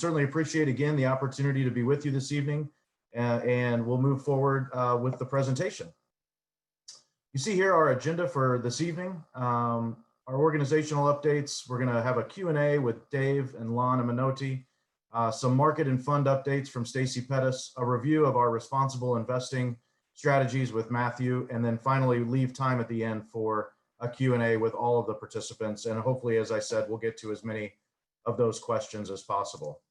Certainly appreciate again the opportunity to be with you this evening, and we'll move forward with the presentation. You see here our agenda for this evening. Our organizational updates. We're going to have a Q&A with Dave and Lon Minotti, some market and fund updates from Stacy Pettis, a review of our responsible investing strategies with Matthew, and then finally leave time at the end for a Q&A with all of the participants. And hopefully, as I said, we'll get to as many of those questions as possible.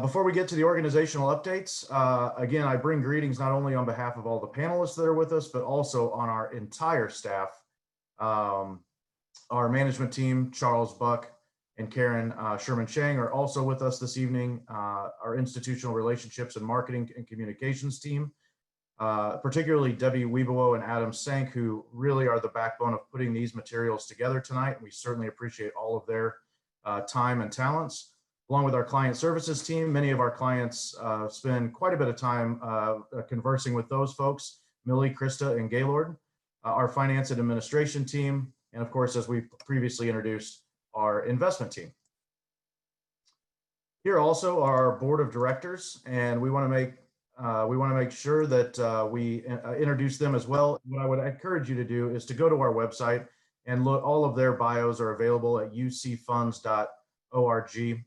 Before we get to the organizational updates, again, I bring greetings not only on behalf of all the panelists that are with us, but also on our entire staff. Our management team, Charles Buck and Karen Sherman Chang, are also with us this evening. Our institutional relationships and marketing and communications team, particularly Debbie Weibowo and Adam Sank, who really are the backbone of putting these materials together tonight. We certainly appreciate all of their time and talents. Along with our client services team, many of our clients spend quite a bit of time conversing with those folks, Millie, Krista, and Gaylord, our finance and administration team, and of course, as we previously introduced, our investment team. Here also are our board of directors, and we want to make sure that we introduce them as well. What I would encourage you to do is to go to our website and look. All of their bios are available at ucfunds.org,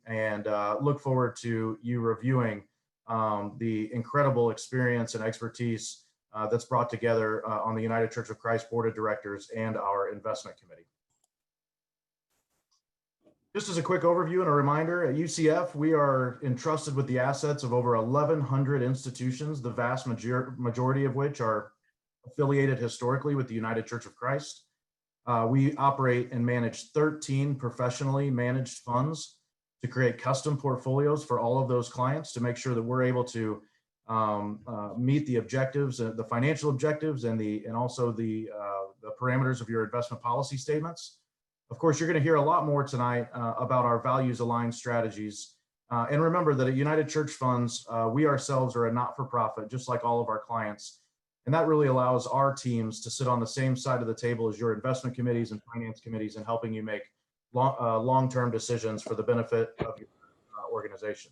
and look forward to you reviewing the incredible experience and expertise that's brought together on the United Church of Christ Board of Directors and our investment committee. Just as a quick overview and a reminder, at UCF, we are entrusted with the assets of over 1,100 institutions, the vast majority of which are affiliated historically with the United Church of Christ. We operate and manage 13 professionally managed funds to create custom portfolios for all of those clients to make sure that we're able to meet the objectives, the financial objectives, and also the parameters of your investment policy statements. Of course, you're going to hear a lot more tonight about our values-aligned strategies. And remember that at United Church Funds, we ourselves are a not-for-profit, just like all of our clients. And that really allows our teams to sit on the same side of the table as your investment committees and finance committees in helping you make long-term decisions for the benefit of your organization.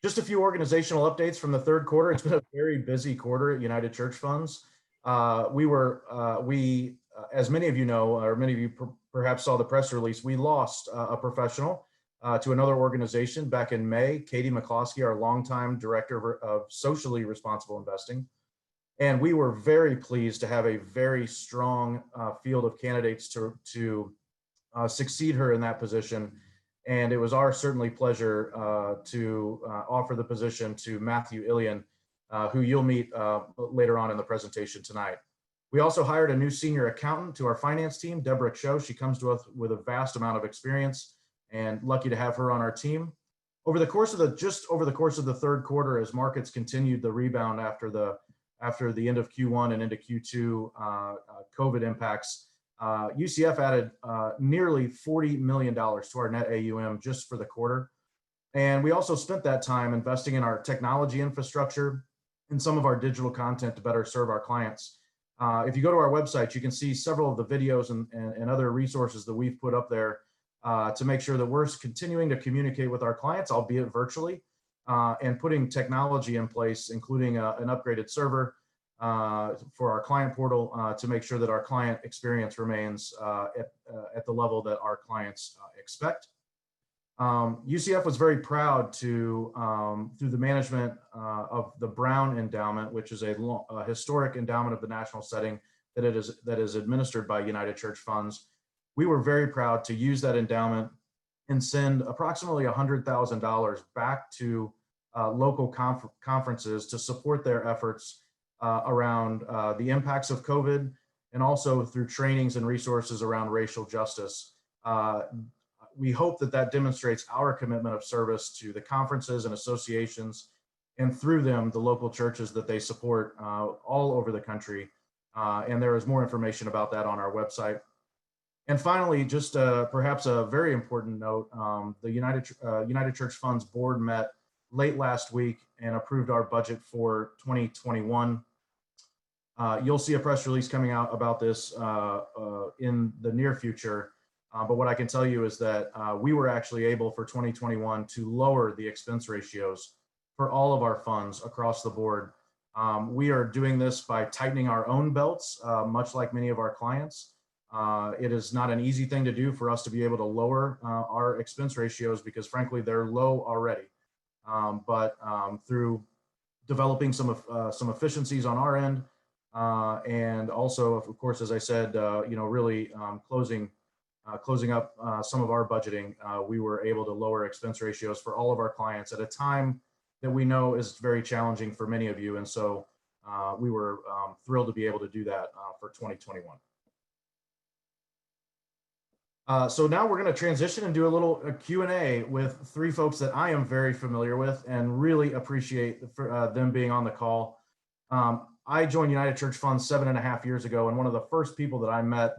Just a few organizational updates from the third quarter. It's been a very busy quarter at United Church Funds. As many of you know, or many of you perhaps saw the press release, we lost a professional to another organization back in May, Katie McCloskey, our longtime director of socially responsible investing. And we were very pleased to have a very strong field of candidates to succeed her in that position. And it was our certainly pleasure to offer the position to Matthew Ilian, who you'll meet later on in the presentation tonight. We also hired a new senior accountant to our finance team, Deborah Cho. She comes to us with a vast amount of experience, and lucky to have her on our team. Over the course of the third quarter, as markets continued the rebound after the end of Q1 and into Q2 COVID impacts, UCF added nearly $40 million to our net AUM just for the quarter. And we also spent that time investing in our technology infrastructure and some of our digital content to better serve our clients. If you go to our website, you can see several of the videos and other resources that we've put up there to make sure that we're continuing to communicate with our clients, albeit virtually, and putting technology in place, including an upgraded server for our client portal to make sure that our client experience remains at the level that our clients expect. UCF was very proud to, through the management of the Brown Endowment, which is a historic endowment of the national setting that is administered by United Church Funds. We were very proud to use that endowment and send approximately $100,000 back to local conferences to support their efforts around the impacts of COVID, and also through trainings and resources around racial justice. We hope that demonstrates our commitment of service to the conferences and associations, and through them, the local churches that they support all over the country. And there is more information about that on our website. And finally, just perhaps a very important note, the United Church Funds board met late last week and approved our budget for 2021. You'll see a press release coming out about this in the near future. But what I can tell you is that we were actually able for 2021 to lower the expense ratios for all of our funds across the board. We are doing this by tightening our own belts, much like many of our clients. It is not an easy thing to do for us to be able to lower our expense ratios because frankly, they're low already. But through developing some efficiencies on our end, and also, of course, as I said, really closing up some of our budgeting, we were able to lower expense ratios for all of our clients at a time that we know is very challenging for many of you. And so we were thrilled to be able to do that for 2021. So now we're going to transition and do a little Q&A with three folks that I am very familiar with and really appreciate them being on the call. I joined United Church Funds 7.5 years ago, and one of the first people that I met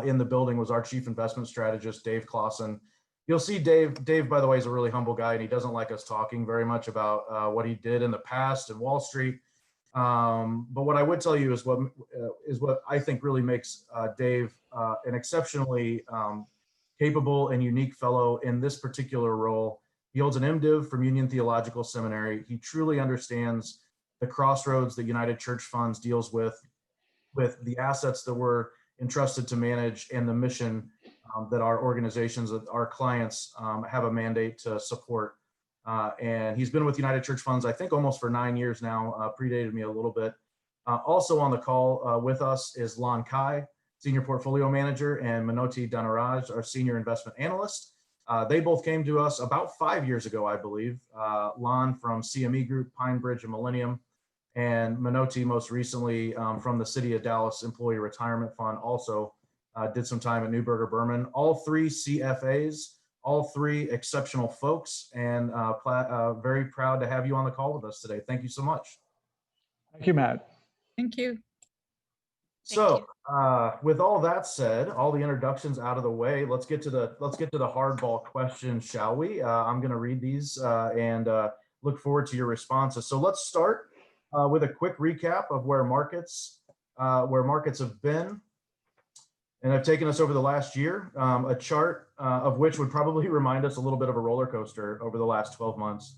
in the building was our chief investment strategist, Dave Clausen. You'll see Dave, by the way, is a really humble guy, and he doesn't like us talking very much about what he did in the past in Wall Street. But what I would tell you is what I think really makes Dave an exceptionally capable and unique fellow in this particular role. He holds an MDiv from Union Theological Seminary. He truly understands the crossroads that United Church Funds deals with the assets that we're entrusted to manage and the mission that our organizations, that our clients have a mandate to support. And he's been with United Church Funds, I think almost for 9 years now, predated me a little bit. Also on the call with us is Lon Kai, Senior Portfolio Manager, and Manoti Dhanaraj, our Senior Investment Analyst. They both came to us about 5 years ago, I believe. Lon from CME Group, Pine Bridge and Millennium, and Manoti most recently from the City of Dallas Employee Retirement Fund, also did some time at Neuberger Berman. All three CFAs, all three exceptional folks, and very proud to have you on the call with us today. Thank you so much. Thank you, Matt. Thank you. So with all that said, all the introductions out of the way, let's get to the hardball questions, shall we? I'm going to read these and look forward to your responses. So let's start with a quick recap of where markets have been and have taken us over the last year. A chart of which would probably remind us a little bit of a roller coaster over the last 12 months.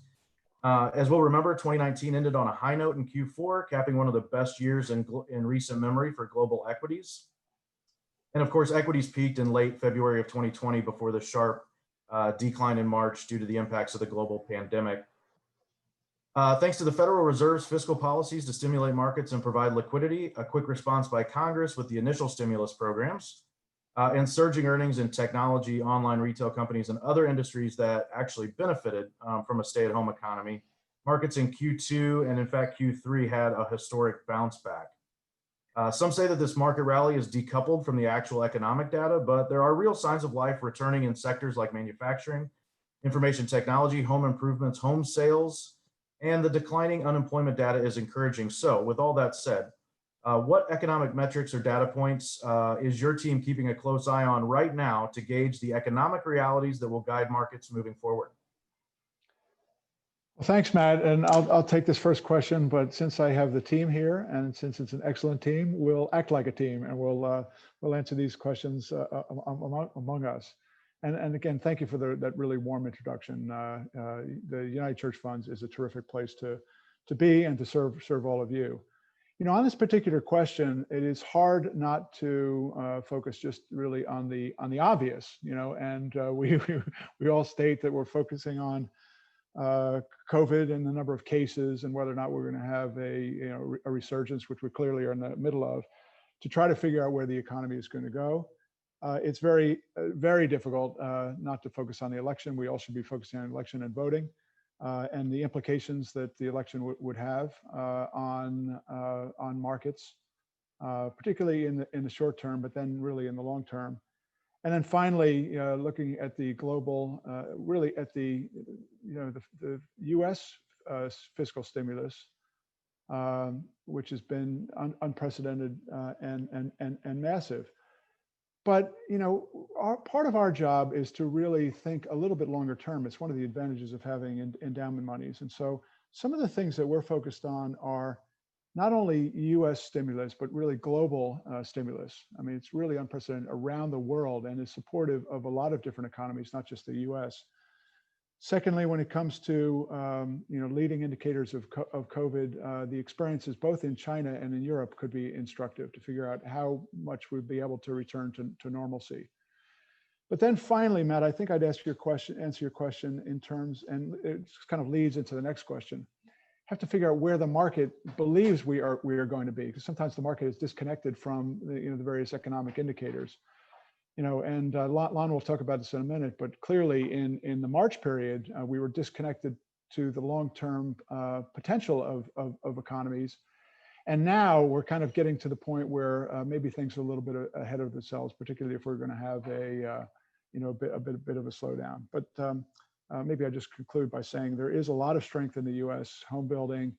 As we'll remember, 2019 ended on a high note in Q4, capping one of the best years in recent memory for global equities. And of course, equities peaked in late February of 2020 before the sharp decline in March due to the impacts of the global pandemic. Thanks to the Federal Reserve's fiscal policies to stimulate markets and provide liquidity, a quick response by Congress with the initial stimulus programs, and surging earnings in technology, online retail companies, and other industries that actually benefited from a stay-at-home economy, markets in Q2 and in fact Q3 had a historic bounce back. Some say that this market rally is decoupled from the actual economic data, but there are real signs of life returning in sectors like manufacturing, information technology, home improvements, home sales, and the declining unemployment data is encouraging. So with all that said, what economic metrics or data points is your team keeping a close eye on right now to gauge the economic realities that will guide markets moving forward? Well, thanks, Matt. And I'll take this first question, but since I have the team here and since it's an excellent team, we'll act like a team and we'll answer these questions among us. And again, thank you for that really warm introduction. The United Church Funds is a terrific place to be and to serve all of you. You know, on this particular question, it is hard not to focus just really on the obvious. You know, and we all state that we're focusing on COVID and the number of cases and whether or not we're going to have a resurgence, which we clearly are in the middle of, to try to figure out where the economy is going to go. It's very difficult not to focus on the election. We all should be focusing on election and voting and the implications that the election would have on markets, particularly in the short term, but then really in the long term. And then finally, looking at the global, really at the U.S. Fiscal stimulus, which has been unprecedented and massive. But part of our job is to really think a little bit longer term. It's one of the advantages of having endowment monies. And so some of the things that we're focused on are not only US stimulus, but really global stimulus. I mean, it's really unprecedented around the world and is supportive of a lot of different economies, not just the US. Secondly, when it comes to leading indicators of COVID, the experiences both in China and in Europe could be instructive to figure out how much we'd be able to return to normalcy. But then finally, Matt, I think I'd answer your question in terms, and it kind of leads into the next question. Have to figure out where the market believes we are going to be, because sometimes the market is disconnected from the various economic indicators. And Lon will talk about this in a minute, but clearly in the March period, we were disconnected to the long-term potential of economies. And now we're kind of getting to the point where maybe things are a little bit ahead of themselves, particularly if we're going to have a bit of a slowdown. But maybe I just conclude by saying there is a lot of strength in the U.S. home building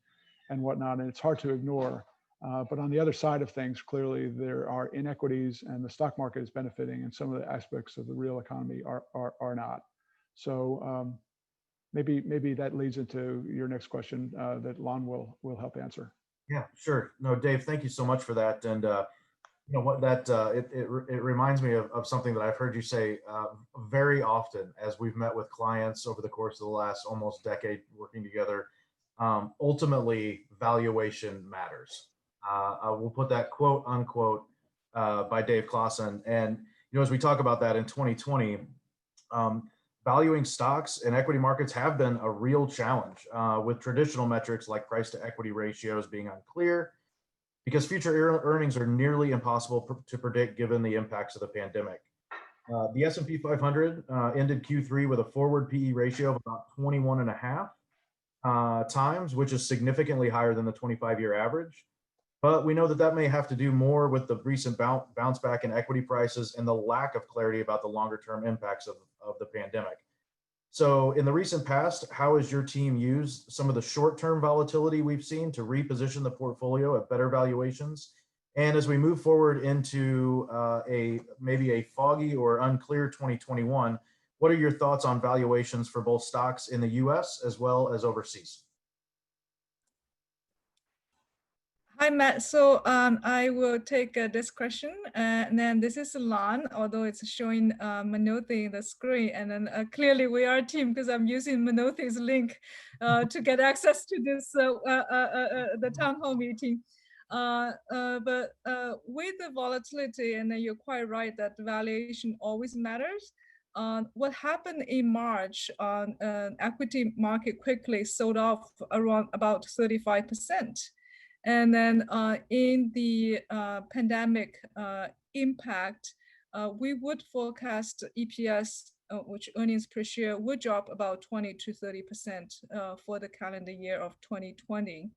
and whatnot, and it's hard to ignore. But on the other side of things, clearly there are inequities, and the stock market is benefiting, and some of the aspects of the real economy are not. So maybe that leads into your next question that Lon will help answer. Yeah, sure. No, Dave, thank you so much for that. And what that it reminds me of something that I've heard you say very often as we've met with clients over the course of the last almost decade working together. Ultimately, valuation matters. We'll put that quote unquote by Dave Clausen. And as we talk about that in 2020, valuing stocks and equity markets have been a real challenge with traditional metrics like price to equity ratios being unclear, because future earnings are nearly impossible to predict given the impacts of the pandemic. The S&P 500 ended Q3 with a forward PE ratio of about 21.5 times, which is significantly higher than the 25-year average. But we know that may have to do more with the recent bounce back in equity prices and the lack of clarity about the longer term impacts of the pandemic. So in the recent past, how has your team used some of the short-term volatility we've seen to reposition the portfolio at better valuations? And as we move forward into maybe a foggy or unclear 2021, what are your thoughts on valuations for both stocks in the US as well as overseas? Hi, Matt. So I will take this question. And then this is Lon, although it's showing Manoti in the screen. And then clearly we are a team because I'm using Manoti's link to get access to this, the town hall meeting. But with the volatility, and then you're quite right that valuation always matters. What happened in March on equity market quickly sold off around about 35%. And then in the pandemic impact, we would forecast EPS, which earnings per share, would drop about 20 to 30% for the calendar year of 2020.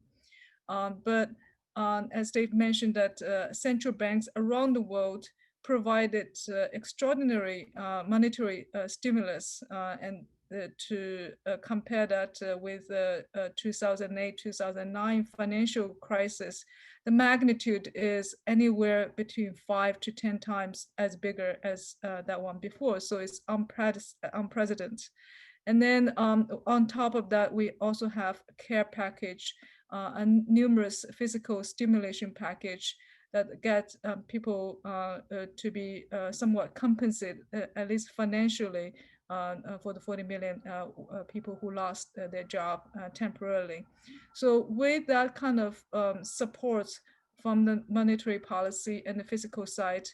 But as Dave mentioned, that central banks around the world provided extraordinary monetary stimulus, and to compare that with the 2008-2009 financial crisis, the magnitude is anywhere between 5 to 10 times as bigger as that one before. So it's unprecedented. And then on top of that, we also have a care package and numerous physical stimulation package that get people to be somewhat compensated, at least financially, for the 40 million people who lost their job temporarily. So with that kind of support from the monetary policy and the fiscal side,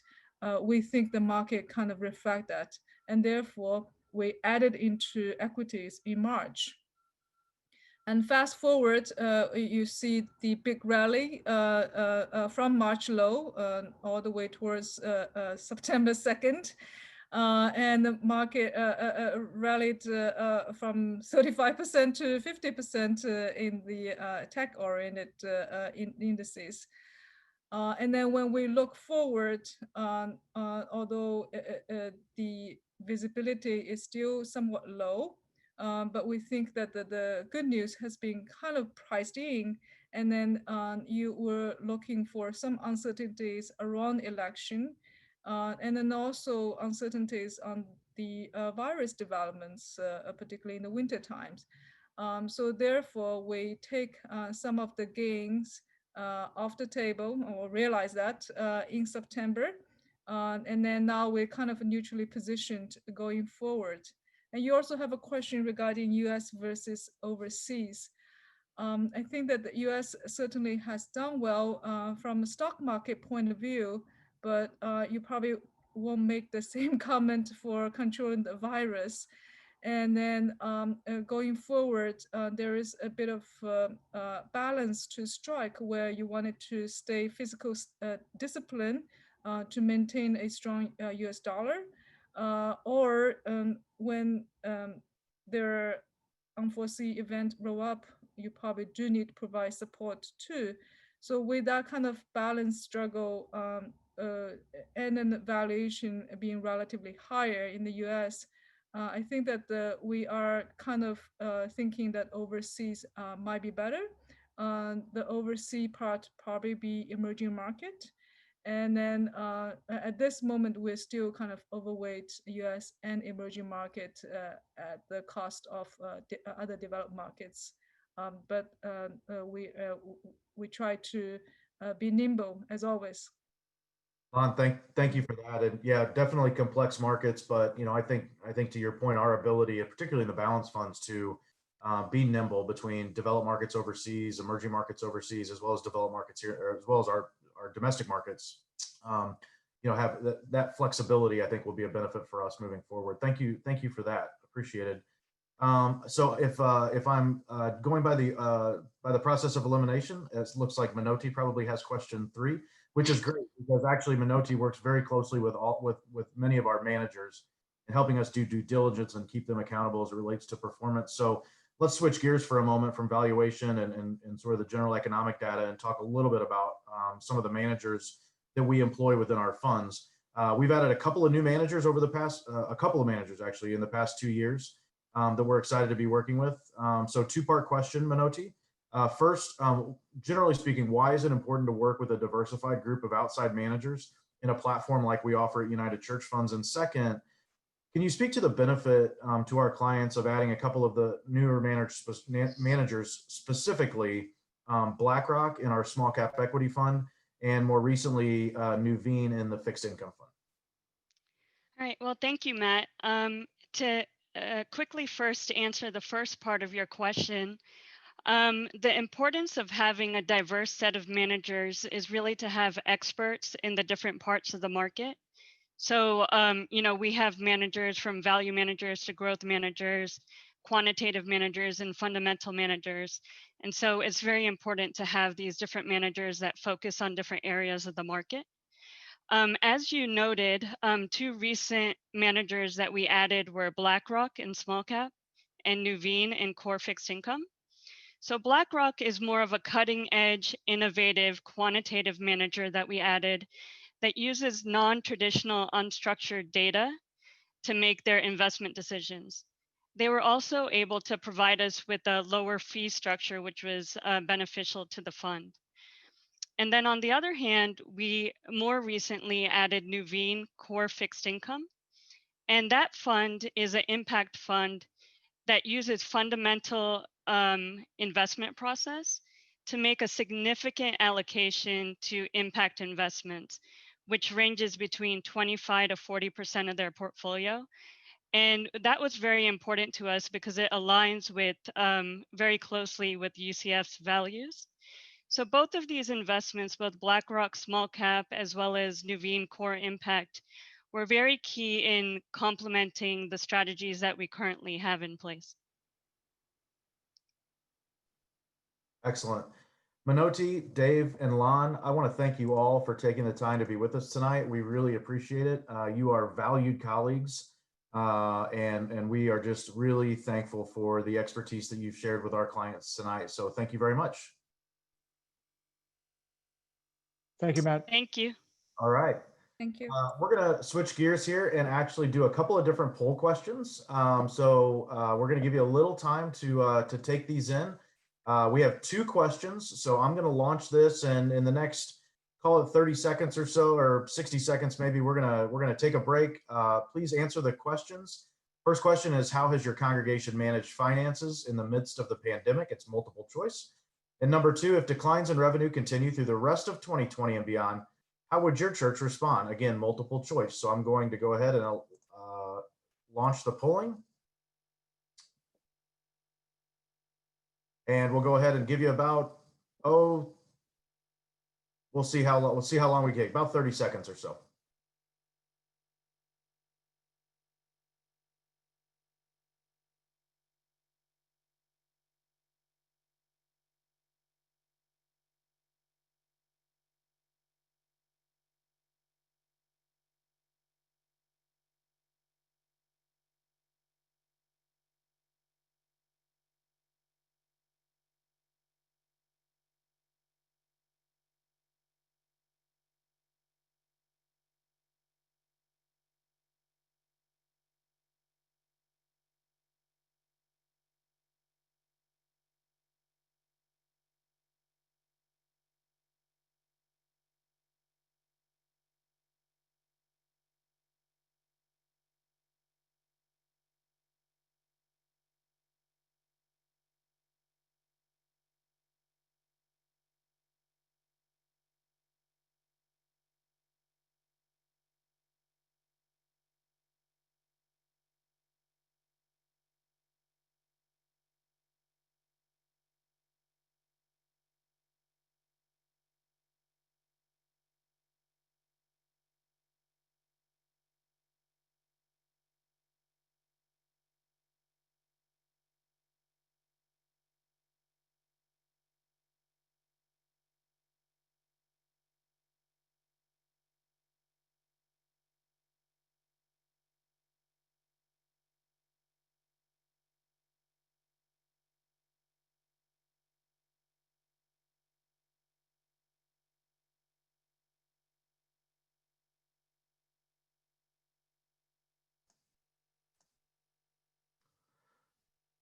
we think the market kind of reflect that. And therefore, we added into equities in March. And fast forward, you see the big rally from March low all the way towards September 2nd. And the market rallied from 35% to 50% in the tech-oriented indices. And then when we look forward, although the visibility is still somewhat low, but we think that the good news has been kind of priced in. And then you were looking for some uncertainties around election, and then also uncertainties on the virus developments, particularly in the winter times. So therefore, we take some of the gains off the table, or realized that in September. And then now we're kind of neutrally positioned going forward. And you also have a question regarding US versus overseas. I think that the US certainly has done well from a stock market point of view, but you probably won't make the same comment for controlling the virus. And then going forward, there is a bit of balance to strike where you wanted to stay physical discipline to maintain a strong US dollar, or when there are unforeseen event roll up, you probably do need to provide support too. So with that kind of balance struggle and then the valuation being relatively higher in the US, I think that we are kind of thinking that overseas might be better. The overseas part probably be emerging market. And then at this moment, we're still kind of overweight US and emerging market at the cost of other developed markets. But we try to be nimble as always. Lon, thank you for that. And yeah, definitely complex markets, but I think to your point, our ability, particularly in the balance funds, to be nimble between developed markets overseas, emerging markets overseas, as well as developed markets here, or as well as our domestic markets, have that flexibility, I think will be a benefit for us moving forward. Thank you for that. Appreciated. So if I'm going by the process of elimination, it looks like Manoti probably has question 3, which is great because actually Manoti works very closely with many of our managers in helping us do due diligence and keep them accountable as it relates to performance. So let's switch gears for a moment from valuation and sort of the general economic data and talk a little bit about some of the managers that we employ within our funds. We've added a couple of new managers over the past, a couple of managers actually in the past 2 years that we're excited to be working with. So 2-part question, Manoti. First, generally speaking, why is it important to work with a diversified group of outside managers in a platform like we offer at United Church Funds? And second, can you speak to the benefit to our clients of adding a couple of the newer managers, specifically BlackRock in our small cap equity fund, and more recently Nuveen in the fixed income fund? All right, well, thank you, Matt. To quickly first answer the first part of your question, the importance of having a diverse set of managers is really to have experts in the different parts of the market. So, we have managers from value managers to growth managers, quantitative managers, and fundamental managers. And so it's very important to have these different managers that focus on different areas of the market. As you noted, 2 recent managers that we added were BlackRock in small cap and Nuveen in core fixed income. So BlackRock is more of a cutting edge, innovative, quantitative manager that we added that uses non-traditional unstructured data to make their investment decisions. They were also able to provide us with a lower fee structure, which was beneficial to the fund. And then on the other hand, we more recently added Nuveen core fixed income. And that fund is an impact fund that uses fundamental investment process to make a significant allocation to impact investments, which ranges between 25 to 40% of their portfolio. And that was very important to us because it aligns with very closely with UCF's values. So both of these investments, both BlackRock small cap as well as Nuveen core impact, were very key in complementing the strategies that we currently have in place. Excellent. Manoti, Dave, and Lon, I want to thank you all for taking the time to be with us tonight. We really appreciate it. You are valued colleagues, and we are just really thankful for the expertise that you've shared with our clients tonight. So thank you very much. Thank you, Matt. Thank you. All right. Thank you. We're going to switch gears here and actually do a couple of different poll questions. So we're going to give you a little time to take these in. We have 2 questions, so I'm going to launch this, and in the next, call it 30 seconds or so, or 60 seconds maybe, we're going to take a break. Please answer the questions. First question is, how has your congregation managed finances in the midst of the pandemic? It's multiple choice. And number two, if declines in revenue continue through the rest of 2020 and beyond, how would your church respond? Again, multiple choice. So I'm going to go ahead and launch the polling. And we'll go ahead and give you about, we'll see how long we take, about 30 seconds or so.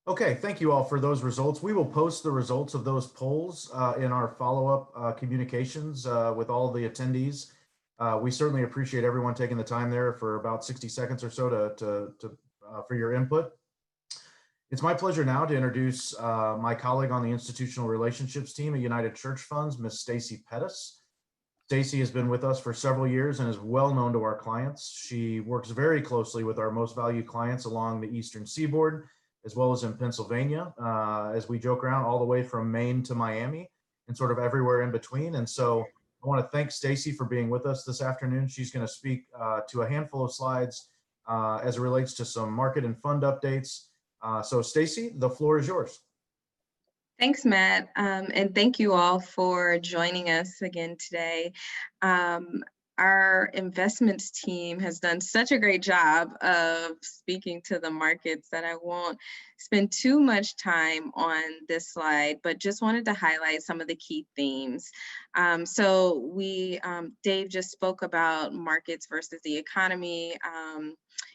Okay, thank you all for those results. We will post the results of those polls in our follow-up communications with all the attendees. We certainly appreciate everyone taking the time there for about 60 seconds or so for your input. It's my pleasure now to introduce my colleague on the institutional relationships team at United Church Funds, Ms. Stacy Pettis. Stacy has been with us for several years and is well known to our clients. She works very closely with our most valued clients along the Eastern Seaboard, as well as in Pennsylvania, as we joke around, all the way from Maine to Miami and sort of everywhere in between. And so I want to thank Stacy for being with us this afternoon. She's going to speak to a handful of slides as it relates to some market and fund updates. So Stacy, the floor is yours. Thanks, Matt, and thank you all for joining us again today. Our investments team has done such a great job of speaking to the markets that I won't spend too much time on this slide, but just wanted to highlight some of the key themes. Dave just spoke about markets versus the economy,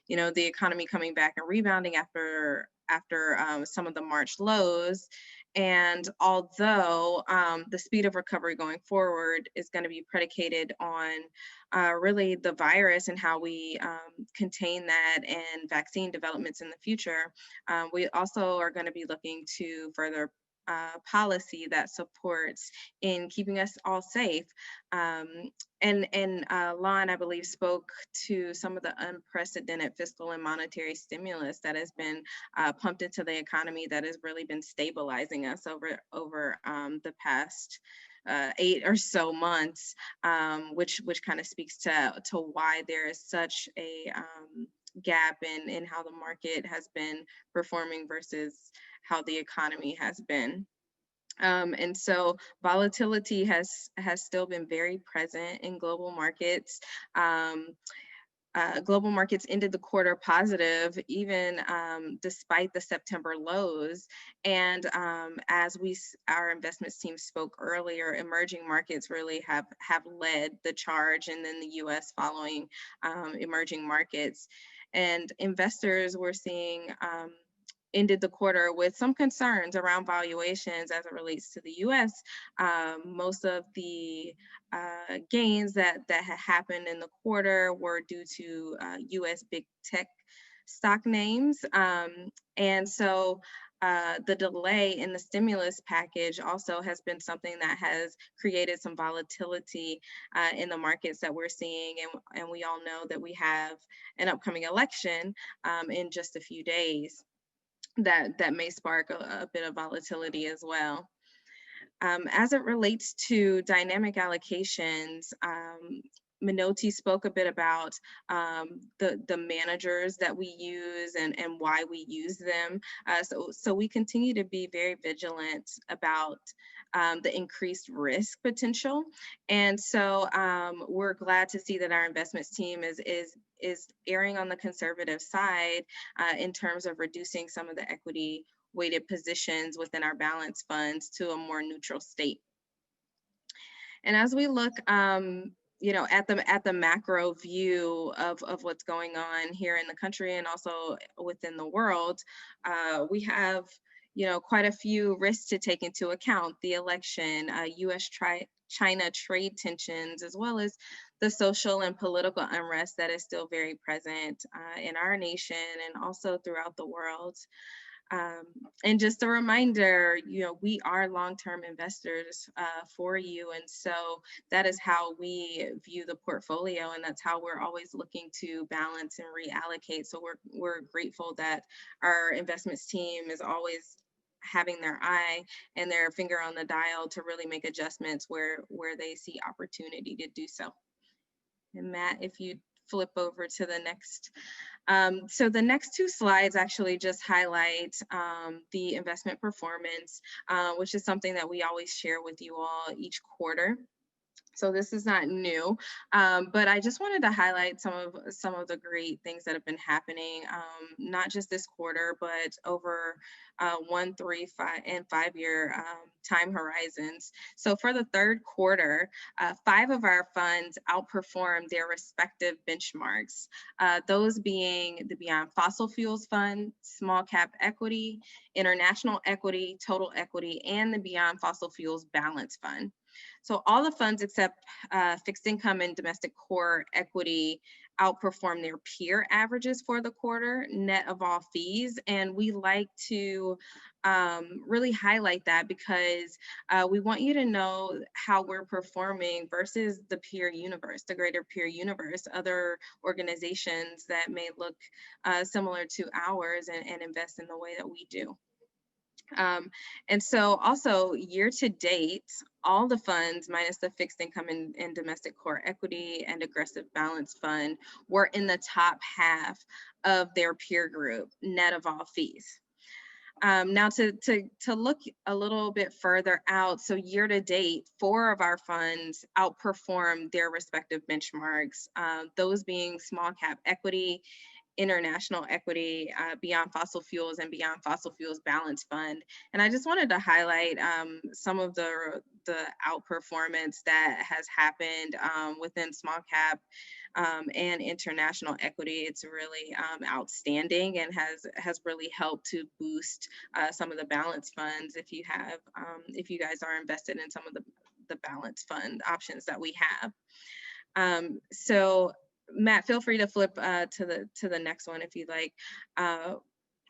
the economy coming back and rebounding after some of the March lows. And although the speed of recovery going forward is going to be predicated on really the virus and how we contain that and vaccine developments in the future, we also are going to be looking to further policy that supports in keeping us all safe. Lon, I believe, spoke to some of the unprecedented fiscal and monetary stimulus that has been pumped into the economy that has really been stabilizing us over the past 8 or so months, which kind of speaks to why there is such a gap in how the market has been performing versus how the economy has been. And so volatility has still been very present in global markets. Global markets ended the quarter positive, even despite the September lows. And as our investments team spoke earlier, emerging markets really have led the charge, and then the US following emerging markets. And investors were seeing ended the quarter with some concerns around valuations as it relates to the US. Most of the gains that had happened in the quarter were due to US big tech stock names. And so the delay in the stimulus package also has been something that has created some volatility in the markets that we're seeing. And we all know that we have an upcoming election in just a few days that may spark a bit of volatility as well. As it relates to dynamic allocations, Minotti spoke a bit about the managers that we use and why we use them. So we continue to be very vigilant about the increased risk potential. And so we're glad to see that our investments team is erring on the conservative side in terms of reducing some of the equity weighted positions within our balance funds to a more neutral state. And as we look, you know, at the macro view of what's going on here in the country and also within the world, we have, you know, quite a few risks to take into account: the election, U.S.-China trade tensions, as well as the social and political unrest that is still very present in our nation and also throughout the world. And just a reminder, you know, we are long-term investors for you. And so that is how we view the portfolio. And that's how we're always looking to balance and reallocate. So we're grateful that our investments team is always having their eye and their finger on the dial to really make adjustments where they see opportunity to do so. And Matt, if you flip over to the next. So the next two slides actually just highlight the investment performance, which is something that we always share with you all each quarter. So this is not new, but I just wanted to highlight some of the great things that have been happening, not just this quarter, but over 1, 3, 5, and 5 year time horizons. So for the third quarter, 5 of our funds outperformed their respective benchmarks, those being the Beyond Fossil Fuels Fund, Small Cap Equity, International Equity, Total Equity, and the Beyond Fossil Fuels Balance Fund. So all the funds except fixed income and domestic core equity outperform their peer averages for the quarter, net of all fees. And we like to really highlight that because we want you to know how we're performing versus the peer universe, the greater peer universe, other organizations that may look similar to ours and invest in the way that we do. And so also year to date, all the funds minus the fixed income and domestic core equity and aggressive balance fund were in the top half of their peer group, net of all fees. Now to look a little bit further out, so year to date, 4 of our funds outperformed their respective benchmarks, those being Small Cap Equity, International Equity, Beyond Fossil Fuels, and Beyond Fossil Fuels Balance Fund. And I just wanted to highlight some of the outperformance that has happened within Small Cap and International Equity. It's really outstanding and has really helped to boost some of the balance funds if you have, if you guys are invested in some of the balance fund options that we have. So Matt, feel free to flip to the next one if you'd like.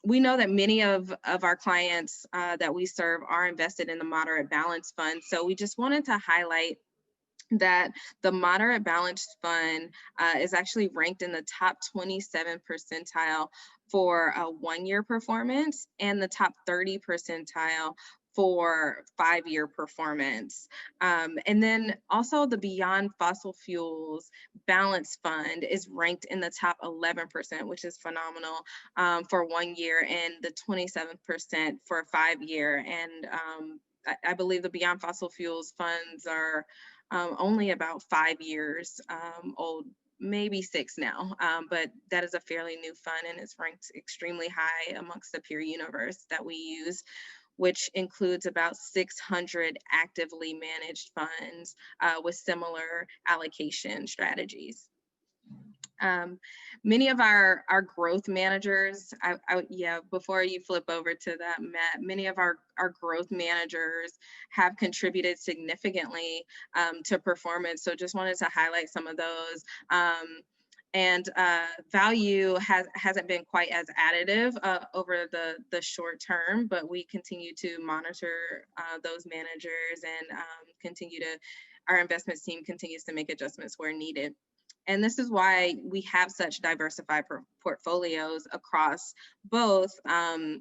We know that many of our clients that we serve are invested in the moderate balance fund. So we just wanted to highlight that the moderate balance fund is actually ranked in the top 27 percentile for 1-year performance and the top 30 percentile for 5-year performance. And then also the Beyond Fossil Fuels Balance Fund is ranked in the top 11%, which is phenomenal for 1 year, and the 27% for 5 year. And I believe the Beyond Fossil Fuels funds are only about 5 years old, maybe 6 now, but that is a fairly new fund and it's ranked extremely high amongst the peer universe that we use, which includes about 600 actively managed funds with similar allocation strategies. Many of our growth managers, before you flip over to that, Matt, many of our growth managers have contributed significantly to performance. So just wanted to highlight some of those. And value hasn't been quite as additive over the short term, but we continue to monitor those managers and our investments team continues to make adjustments where needed. And this is why we have such diversified portfolios across both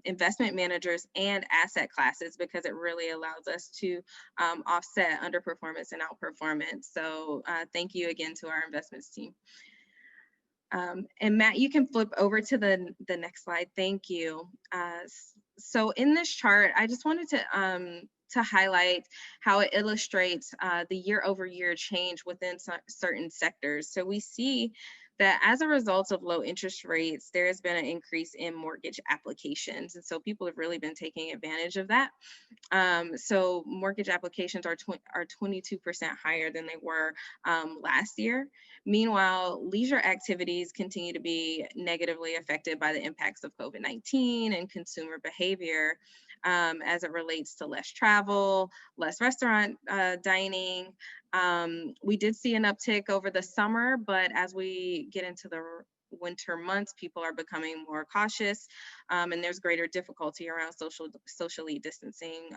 investment managers and asset classes, because it really allows us to offset underperformance and outperformance. So thank you again to our investments team. And Matt, you can flip over to the next slide. Thank you. So in this chart, I just wanted to highlight how it illustrates the year-over-year change within certain sectors. So we see that as a result of low interest rates, there has been an increase in mortgage applications. And so people have really been taking advantage of that. So mortgage applications are 22% higher than they were last year. Meanwhile, leisure activities continue to be negatively affected by the impacts of COVID-19 and consumer behavior as it relates to less travel, less restaurant dining. We did see an uptick over the summer, but as we get into the winter months, people are becoming more cautious and there's greater difficulty around socially distancing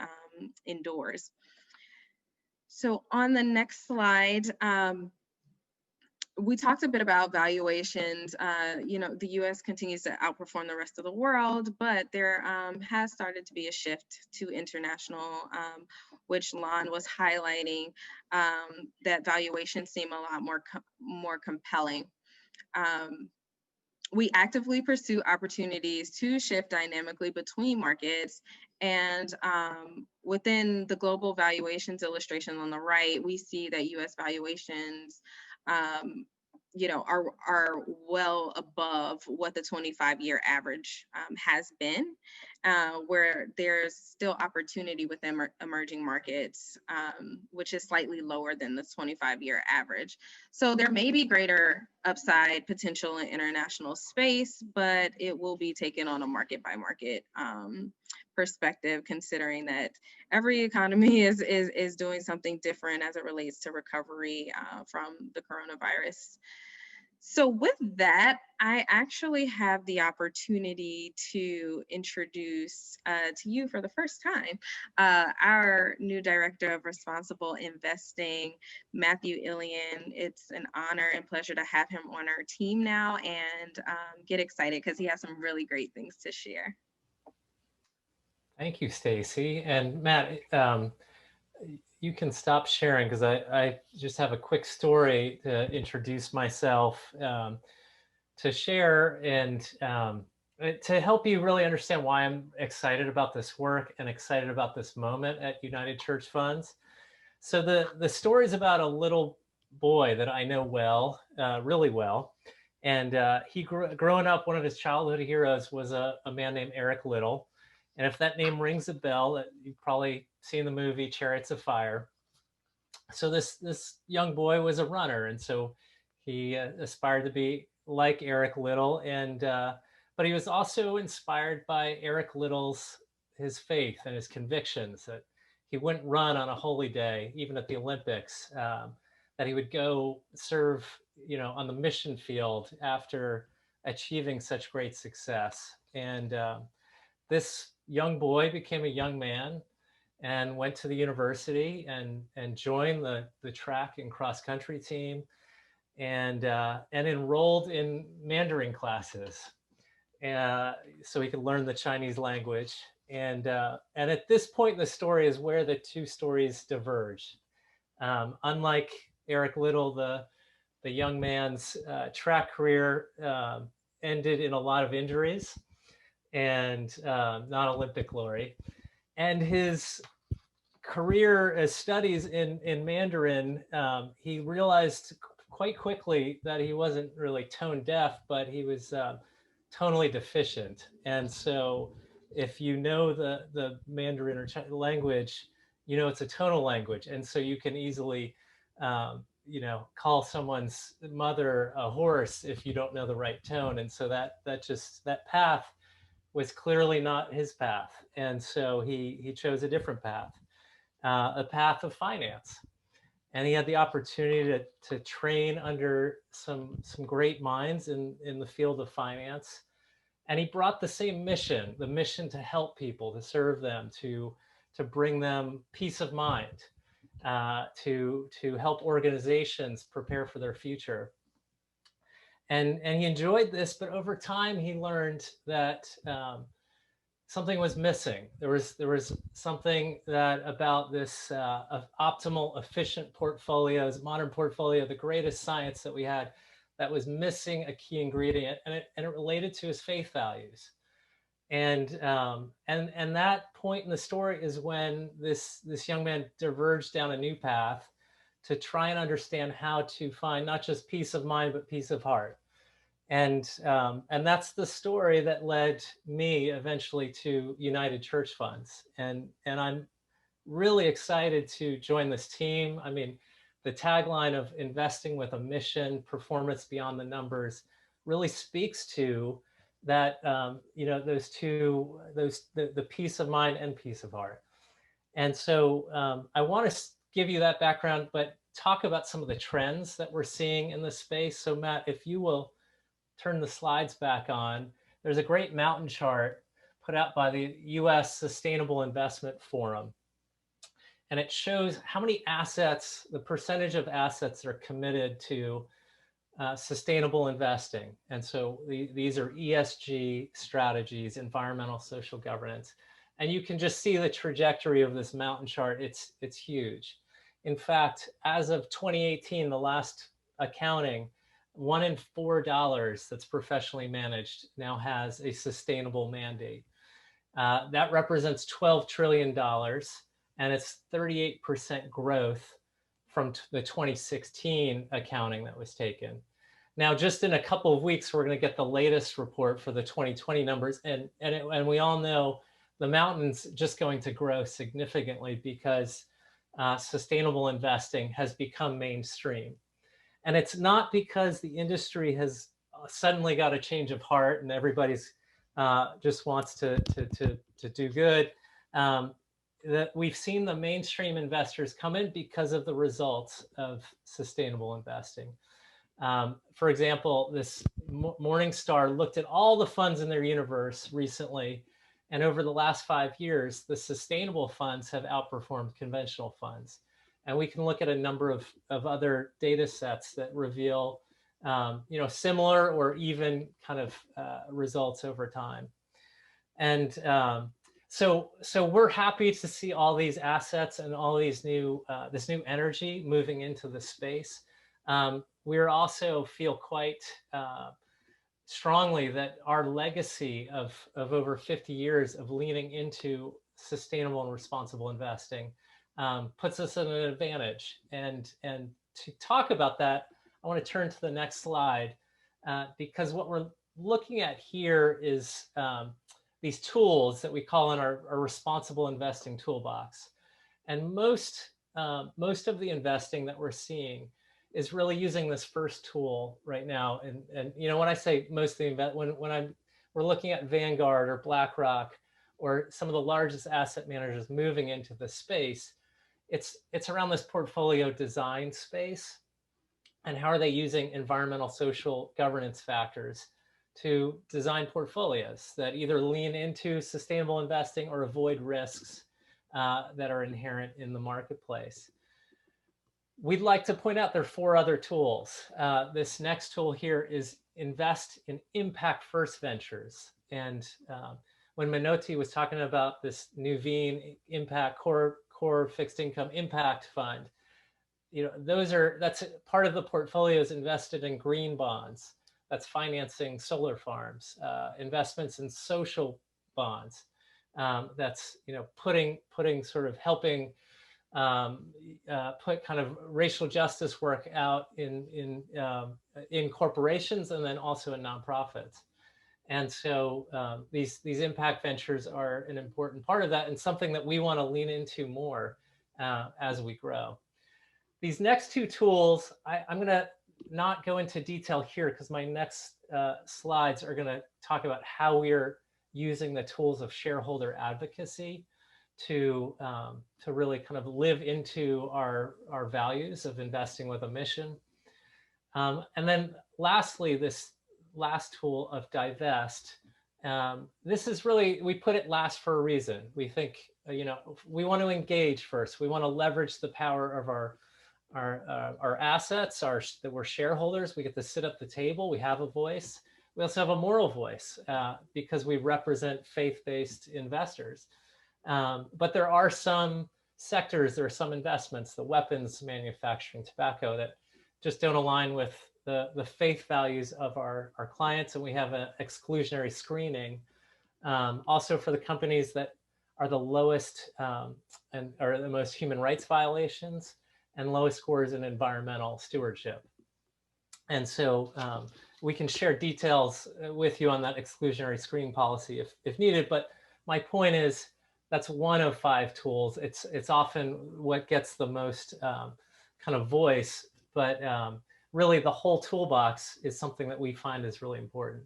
indoors. So on the next slide, we talked a bit about valuations. You know, the US continues to outperform the rest of the world, but there has started to be a shift to international, which Lon was highlighting, that valuations seem a lot more compelling. We actively pursue opportunities to shift dynamically between markets, and within the global valuations illustration on the right, we see that US valuations you know, are well above what the 25-year average has been, where there's still opportunity within emerging markets, which is slightly lower than the 25-year average. So there may be greater upside potential in international space, but it will be taken on a market by market perspective, considering that every economy is doing something different as it relates to recovery from the coronavirus. So with that, I actually have the opportunity to introduce to you for the first time our new Director of Responsible Investing, Matthew Ilian. It's an honor and pleasure to have him on our team now, and get excited because he has some really great things to share. Thank you, Stacy. And Matt, you can stop sharing because I just have a quick story to introduce myself, to share, and to help you really understand why I'm excited about this work and excited about this moment at United Church Funds. So the story is about a little boy that I know well, really well. And he growing up, one of his childhood heroes was a man named Eric Liddell. And if that name rings a bell, you've probably seen the movie Chariots of Fire. So this young boy was a runner, and so he aspired to be like Eric Liddell, and but he was also inspired by Eric Liddell's his faith and his convictions that he wouldn't run on a holy day, even at the Olympics, that he would go serve, you know, on the mission field after achieving such great success. And this young boy became a young man and went to the university and joined the track and cross country team, and enrolled in Mandarin classes, so he could learn the Chinese language. And at this point in the story is where the two stories diverge. Unlike Eric Liddell, the young man's track career ended in a lot of injuries and not Olympic glory. And his career as studies in Mandarin, he realized quite quickly that he wasn't really tone deaf, but he was tonally deficient. And so if you know the Mandarin or Chinese language, you know it's a tonal language. And so you can easily, you know, call someone's mother a horse if you don't know the right tone. And so that path was clearly not his path. And so he chose a different path, a path of finance. And he had the opportunity to train under some great minds in the field of finance. And he brought the same mission, the mission to help people, to serve them, to bring them peace of mind, to help organizations prepare for their future. And he enjoyed this, but over time he learned that something was missing. There was something that about this optimal, efficient portfolios, modern portfolio, the greatest science that we had, that was missing a key ingredient, and it related to his faith values. And that point in the story is when this young man diverged down a new path to try and understand how to find not just peace of mind, but peace of heart. And that's the story that led me eventually to United Church Funds. And I'm really excited to join this team. I mean, the tagline of investing with a mission, performance beyond the numbers, really speaks to that, those two, the peace of mind and peace of heart. And so I want to give you that background, but talk about some of the trends that we're seeing in this space. So Matt, if you will turn the slides back on, there's a great mountain chart put out by the US Sustainable Investment Forum. And it shows how many assets, the percentage of assets that are committed to sustainable investing. And so these are ESG strategies, environmental, social governance. And you can just see the trajectory of this mountain chart. It's huge. In fact, as of 2018, the last accounting, $1 in $4 that's professionally managed now has a sustainable mandate. That represents $12 trillion, and it's 38% growth from the 2016 accounting that was taken. Now, just in a couple of weeks, we're going to get the latest report for the 2020 numbers, and we all know the mountain's just going to grow significantly because sustainable investing has become mainstream. And it's not because the industry has suddenly got a change of heart and everybody's just wants to do good. That we've seen the mainstream investors come in because of the results of sustainable investing. For example, this Morningstar looked at all the funds in their universe recently, and over the last 5 years, the sustainable funds have outperformed conventional funds. And we can look at a number of other data sets that reveal similar or even kind of results over time. And so we're happy to see all these assets and all these this new energy moving into the space. We also feel quite strongly that our legacy of over 50 years of leaning into sustainable and responsible investing puts us at an advantage. And to talk about that, I want to turn to the next slide because what we're looking at here is these tools that we call in our responsible investing toolbox. And most of the investing that we're seeing is really using this first tool right now. And when I say most of the when we're looking at Vanguard or BlackRock or some of the largest asset managers moving into the space, it's around this portfolio design space and how are they using environmental, social governance factors to design portfolios that either lean into sustainable investing or avoid risks that are inherent in the marketplace. We'd like to point out there are 4 other tools. This next tool here is invest in impact first ventures. And when Minotti was talking about this Nuveen impact core fixed income impact fund, that's part of the portfolio is invested in green bonds. That's financing solar farms, investments in social bonds. That's putting sort of helping put kind of racial justice work out in corporations and then also in nonprofits. And so these impact ventures are an important part of that and something that we want to lean into more as we grow. These next 2 tools, I'm going to not go into detail here because my next slides are going to talk about how we are using the tools of shareholder advocacy to really kind of live into our values of investing with a mission. And then lastly, this last tool of divest. This is really, we put it last for a reason. We think, we want to engage first. We want to leverage the power of our assets, that we're shareholders. We get to sit at the table. We have a voice. We also have a moral voice because we represent faith-based investors. But there are some sectors, there are some investments, the weapons manufacturing, tobacco, that just don't align with the faith values of our clients, and we have an exclusionary screening. Also for the companies that are the lowest and are the most human rights violations and lowest scores in environmental stewardship. And so we can share details with you on that exclusionary screening policy if needed. But my point is that's one of 5 tools. It's often what gets the most kind of voice, but really the whole toolbox is something that we find is really important.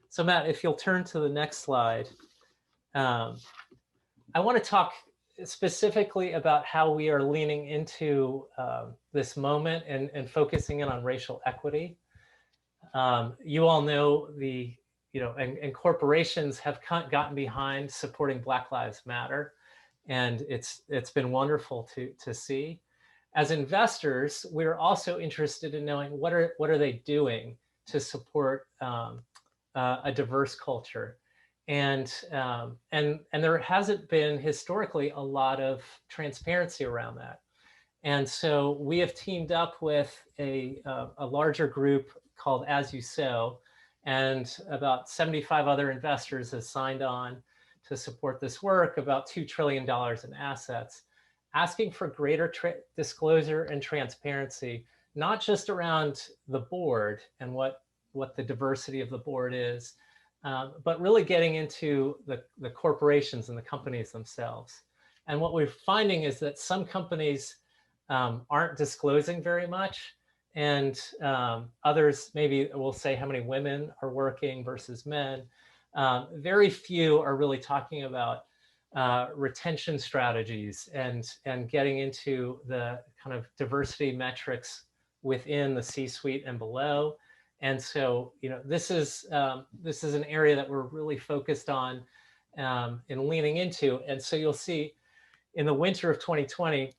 So Matt, if you'll turn to the next slide, I want to talk specifically about how we are leaning into this moment and focusing in on racial equity. You all know and corporations have gotten behind supporting Black Lives Matter, and it's been wonderful to see. As investors, we're also interested in knowing what are they doing to support a diverse culture. And there hasn't been historically a lot of transparency around that. And so we have teamed up with a larger group called As You Sow, and about 75 other investors have signed on to support this work, about $2 trillion in assets, asking for greater disclosure and transparency, not just around the board and what the diversity of the board is, but really getting into the corporations and the companies themselves. And what we're finding is that some companies aren't disclosing very much, and others maybe will say how many women are working versus men. Very few are really talking about retention strategies and getting into the kind of diversity metrics within the C-suite and below. And so, this is an area that we're really focused on and leaning into. And so you'll see in the winter of 2020,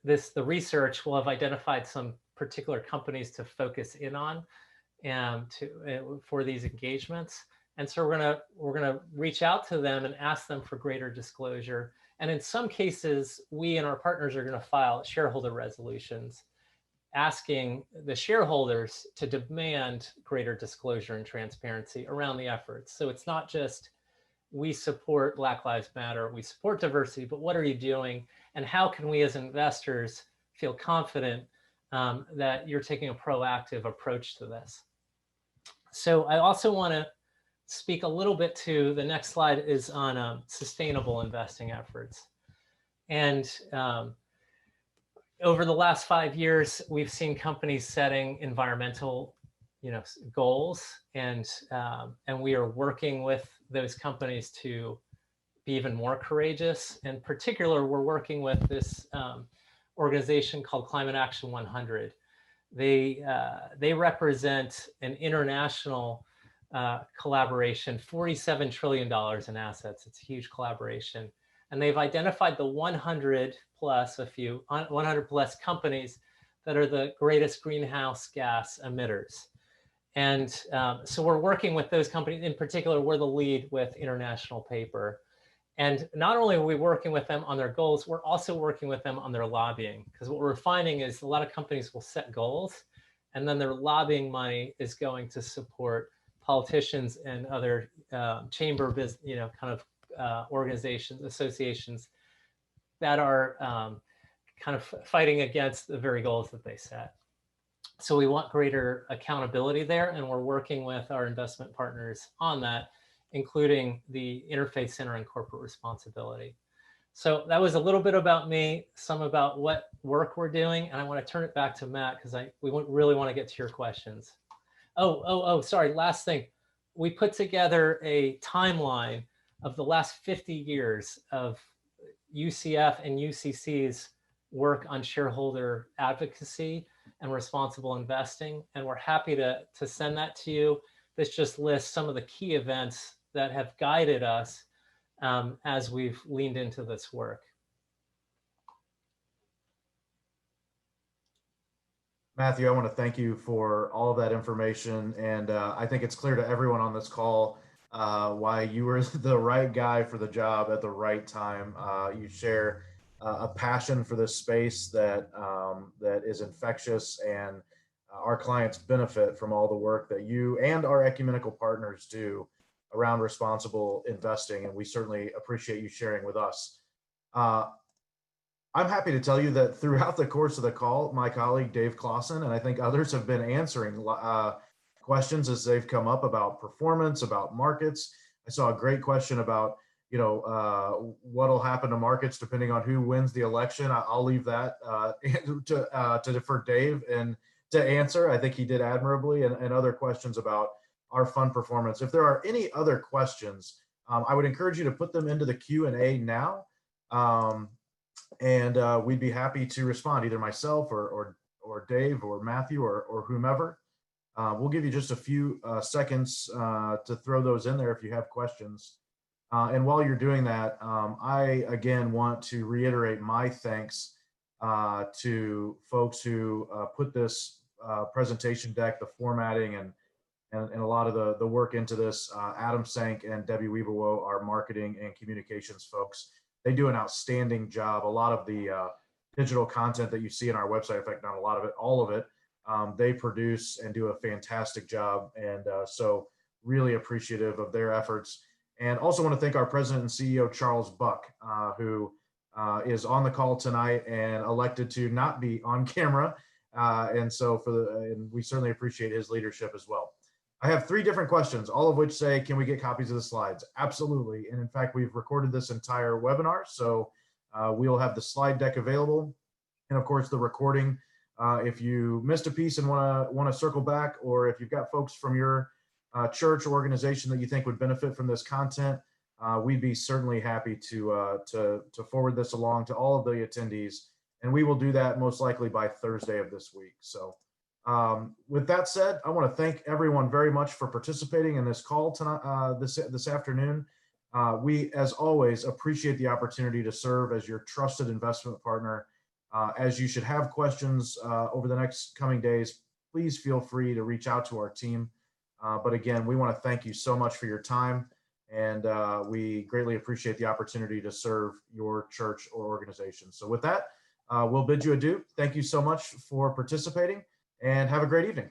the research will have identified some particular companies to focus in on for these engagements. And so we're gonna reach out to them and ask them for greater disclosure. And in some cases, we and our partners are gonna file shareholder resolutions asking the shareholders to demand greater disclosure and transparency around the efforts. So it's not just we support Black Lives Matter, we support diversity, but what are you doing? And how can we as investors feel confident that you're taking a proactive approach to this? So I also want to speak a little bit to, the next slide is on sustainable investing efforts. And over the last 5 years, we've seen companies setting environmental goals, and we are working with those companies to be even more courageous. In particular, we're working with this organization called Climate Action 100. They represent an international collaboration, $47 trillion in assets. It's a huge collaboration. And they've identified the 100 plus companies that are the greatest greenhouse gas emitters. And so we're working with those companies. In particular, we're the lead with International Paper. And not only are we working with them on their goals, we're also working with them on their lobbying. Because what we're finding is a lot of companies will set goals, and then their lobbying money is going to support politicians and other chamber business, organizations, associations that are kind of fighting against the very goals that they set. So we want greater accountability there, and we're working with our investment partners on that, including the Interfaith Center on Corporate Responsibility. So that was a little bit about me, some about what work we're doing, and I want to turn it back to Matt because we really want to get to your questions. Oh, sorry, last thing. We put together a timeline of the last 50 years of UCF and UCC's work on shareholder advocacy and responsible investing. And we're happy to send that to you. This just lists some of the key events that have guided us as we've leaned into this work. Matthew, I want to thank you for all of that information. And I think it's clear to everyone on this call why you were the right guy for the job at the right time. You share a passion for this space that is infectious, and our clients benefit from all the work that you and our ecumenical partners do around responsible investing. And we certainly appreciate you sharing with us. I'm happy to tell you that throughout the course of the call, my colleague Dave Clausen and I think others have been answering questions as they've come up about performance, about markets. I saw a great question about, what'll happen to markets depending on who wins the election. I'll leave that to defer Dave and to answer. I think he did admirably, and other questions about our fund performance. If there are any other questions, I would encourage you to put them into the Q&A now. And we'd be happy to respond, either myself or Dave or Matthew or whomever. We'll give you just a few seconds to throw those in there if you have questions. And while you're doing that, I again want to reiterate my thanks to folks who put this presentation deck, the formatting, and a lot of the work into this. Adam Sank and Debbie Weaverwo, our marketing and communications folks. They do an outstanding job. A lot of the digital content that you see on our website, in fact, not a lot of it, all of it, they produce and do a fantastic job. And so really appreciative of their efforts. And also want to thank our president and CEO, Charles Buck, who is on the call tonight and elected to not be on camera. And so and we certainly appreciate his leadership as well. I have 3 different questions, all of which say, can we get copies of the slides? Absolutely. And in fact, we've recorded this entire webinar, so we'll have the slide deck available. And of course, the recording. If you missed a piece and want to circle back, or if you've got folks from your church or organization that you think would benefit from this content, we'd be certainly happy to forward this along to all of the attendees. And we will do that most likely by Thursday of this week. So with that said, I want to thank everyone very much for participating in this call tonight, this afternoon. We, as always, appreciate the opportunity to serve as your trusted investment partner. As you should have questions over the next coming days, please feel free to reach out to our team. But again, we want to thank you so much for your time, and we greatly appreciate the opportunity to serve your church or organization. So with that, we'll bid you adieu. Thank you so much for participating, and have a great evening.